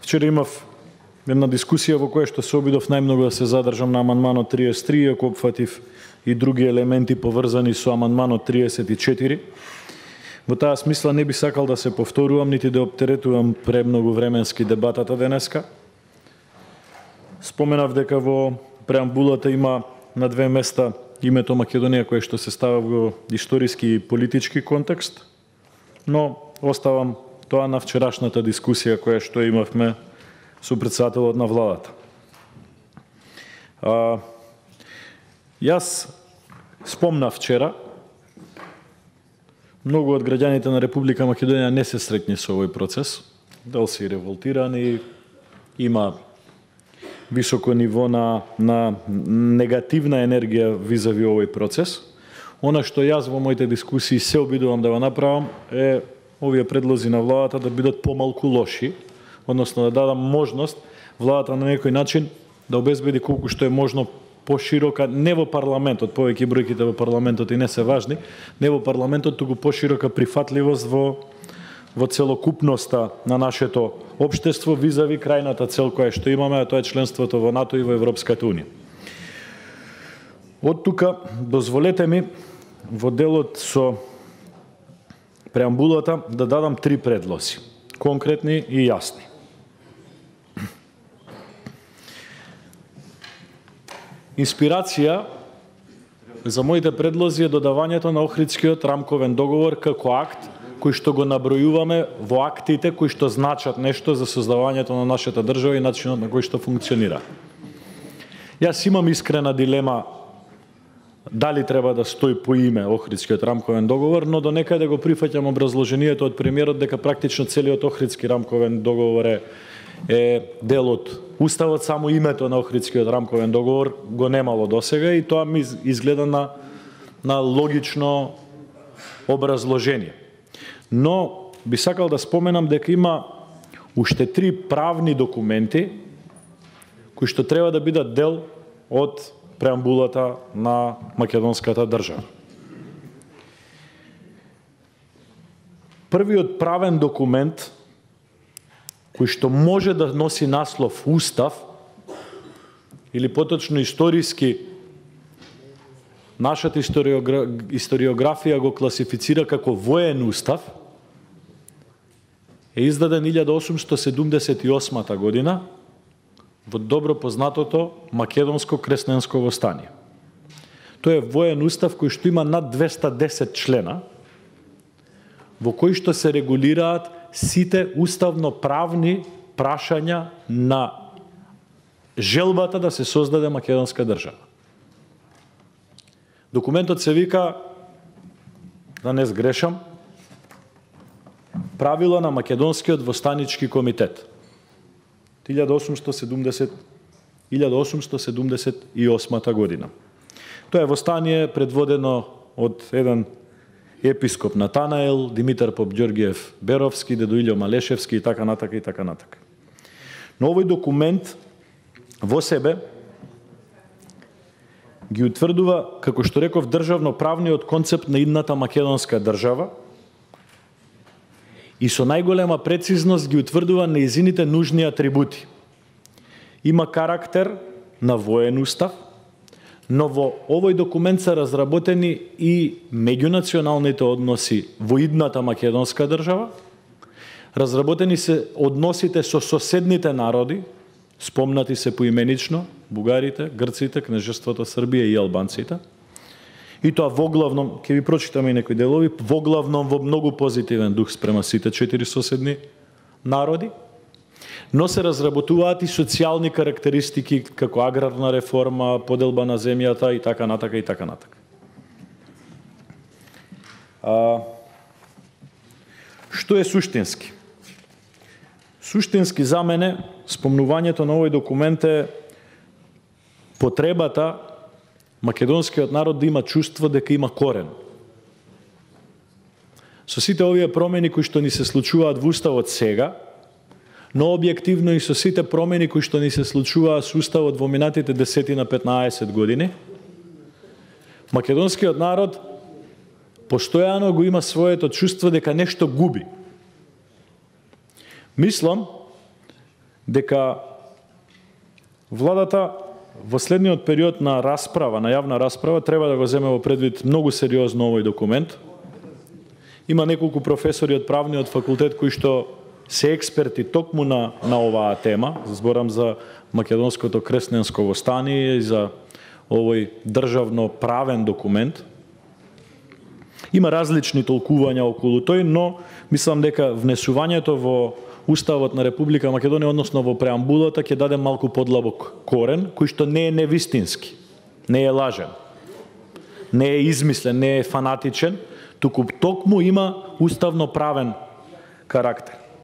Вчера имав една дискусија во која што се обидов најмногу да се задржам на амандманот 33, ако опфатив и други елементи поврзани со амандманот 34. Во таа смисла не би сакал да се повторувам, нити да оптеретувам премногу временски дебатата денеска. Споменав дека во преамбулата има на две места името Македонија кое што се става во историски и политички контекст, но оставам тоа на вчерашната дискусија која што имавме со претседателот на владата. Јас спомнав вчера, многу од граѓаните на Република Македонија не се среќни со овој процес, дали се и револтирани, има високо ниво на негативна енергија визави овој процес. Она што јас во моите дискусии се обидувам да го направам е овие предлози на владата да бидат помалку лоши, односно да дадам можност владата на некој начин да обезбеди колку што е можно поширока, не во парламентот, повеќе бројките во парламентот и не се важни, не во парламентот, туку поширока прифатливост во целокупноста на нашето општество визави крајната цел која што имаме, а тоа е членството во НАТО и во Европската унија. Од тука дозволете ми во делот со преамбулата да дадам три предлози, конкретни и јасни. Инспирација за моите предлози е додавањето на Охридскиот рамковен договор како акт кој што го набројуваме во актите кои што значат нешто за создавањето на нашата држава и начинот на кој што функционира. Јас имам искрена дилема дали треба да стои по име Охридскиот рамковен договор, но до некаде го прифаќам образложението од премиерот дека практично целиот Охридски рамковен договор е дел од Уставот, само името на Охридскиот рамковен договор го немало досега и тоа ми изгледа на логично образложение. Но би сакал да споменам дека има уште три правни документи кои што треба да бидат дел од преамбулата на македонската држава. Првиот правен документ кој што може да носи наслов Устав, или поточно историски, нашата историографија го класифицира како воен устав, е издаден 1878 година во добро познатото Македонско крестненско востание. Тој е воен устав кој што има над 210 члена, во кој што се регулираат сите уставно-правни прашања на желбата да се создаде македонска држава. Документот се вика, да не сгрешам, Правила на Македонскиот востанички комитет. 1878 година. Тоа е востание предводено од еден епископ Натанаел, Димитар Поп Ѓоргиев Беровски, Дедо Илјо Малешевски и така натака и така натака. Но овој документ во себе ги утврдува, како што реков, државно-правниот концепт на идната македонска држава и со најголема прецизност ги утврдува нејзините нужни атрибути. Има карактер на воен устав, но во овој документ се разработени и меѓунационалните односи во идната македонска држава, разработени се односите со соседните народи, спомнати се поименично, бугарите, грците, кнежеството Србија и албанците, и тоа воглавном, ќе ви прочитаме и некои делови, воглавном во многу позитивен дух спрема сите 4 соседни народи, но се разработуваат и социјални карактеристики како аграрна реформа, поделба на земјата и така натака и така натака. Што е суштински? Суштински за мене спомнувањето на овој документ е потребата македонскиот народ да има чувство дека има корен. Со сите овие промени кои што ни се случуваат во Уставот сега, но објективно и со сите промени кои што ни се случуваат со Уставот во минатите 10 на 15 години, македонскиот народ постојано го има своето чувство дека нешто губи. Мислам дека владата во следниот период на расправа, на јавна расправа, треба да го земе во предвид многу сериозно овој документ. Има неколку професори од правниот факултет кои што се експерти токму на оваа тема. Зборам за Македонското крстенско востание и за овој државно правен документ. Има различни толкувања околу тој, но мислам дека внесувањето во Уставот на Република Македонија, односно во преамбулата, ќе даде малку подлабок корен, кој што не е невистински, не е лажен, не е измислен, не е фанатичен, туку токму има уставно правен карактер.